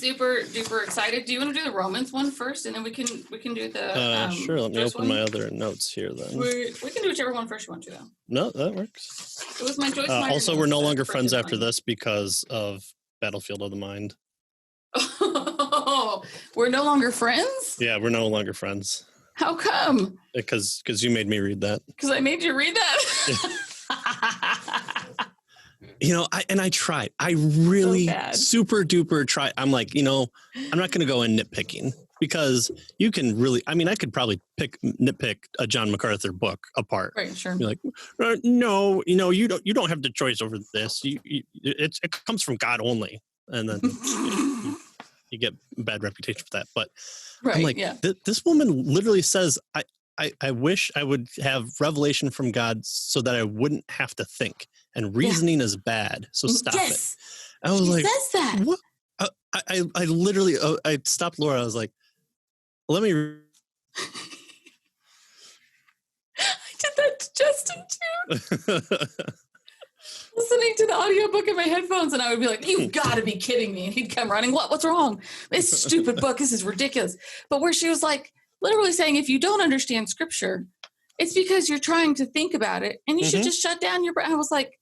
super duper excited. Do you want to do the Romans one first, and then we can do the sure. Let me Joyce open one? my other notes here then. We can do whichever one first you want to, though. No, that works. It was my Joyce Meyer also, notes we're no that longer friends freaking after funny. this because of Battlefield of the Mind. Oh, we're no longer friends? Yeah, we're no longer friends. How come? Because you made me read that. Because I made you read that? I tried. I really So super duper tried. I'm like, I'm not going to go in nitpicking because you can really, I could probably nitpick a John MacArthur book apart. Right, sure. You're like, no, you don't have the choice over this. It comes from God only. And then you get a bad reputation for that. But right, I'm like, this woman literally says, I wish I would have revelation from God so that I wouldn't have to think. And reasoning is bad, so stop it. I was like, says that. What? I literally, I stopped Laura. I was like, let me. I did that to Justin too. Listening to the audiobook in my headphones, and I would be like, "You've got to be kidding me!" And he'd come running. What's wrong? This stupid book. This is ridiculous. But where she was like, literally saying, if you don't understand Scripture, it's because you're trying to think about it, and you should just shut down your brain. I was like,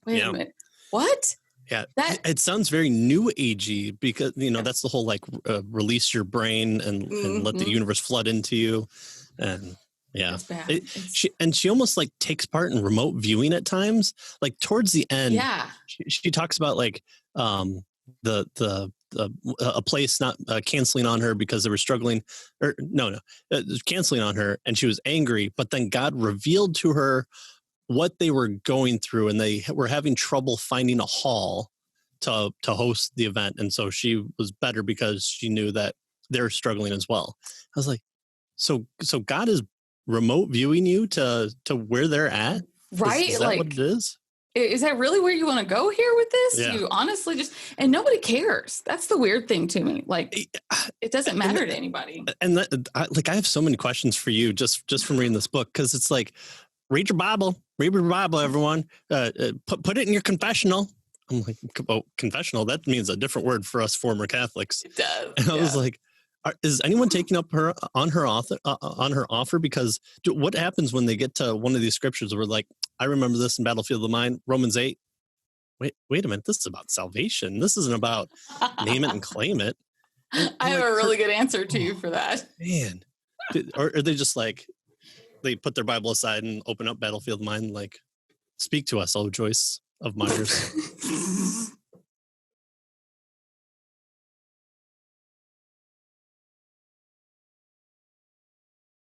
wait a minute, what? Yeah, it sounds very new agey because that's the whole release your brain and let the universe flood into you, and yeah, it's bad. She almost takes part in remote viewing at times. Like towards the end, she talks about a place not canceling on her because they were struggling, or canceling on her, and she was angry. But then God revealed to her what they were going through, and they were having trouble finding a hall to host the event. And so she was better because she knew that they're struggling as well. I was like, so God is remote viewing you to where they're at? Right? Is that what it is? Is that really where you want to go here with this? Yeah. You honestly and nobody cares. That's the weird thing to me. It doesn't matter to anybody. And I have so many questions for you just from reading this book. Cause it's like, read your Bible, everyone. Put it in your confessional. I'm like, confessional? That means a different word for us former Catholics. It does. And I was like, is anyone taking up on her offer? Because what happens when they get to one of these scriptures where I remember this in Battlefield of the Mind, Romans 8. Wait a minute. This is about salvation. This isn't about name it and claim it. And I have a really good answer to you for that. Man. Or are they just they put their Bible aside and open up Battlefield of the Mind, speak to us, oh Joyce of Myers.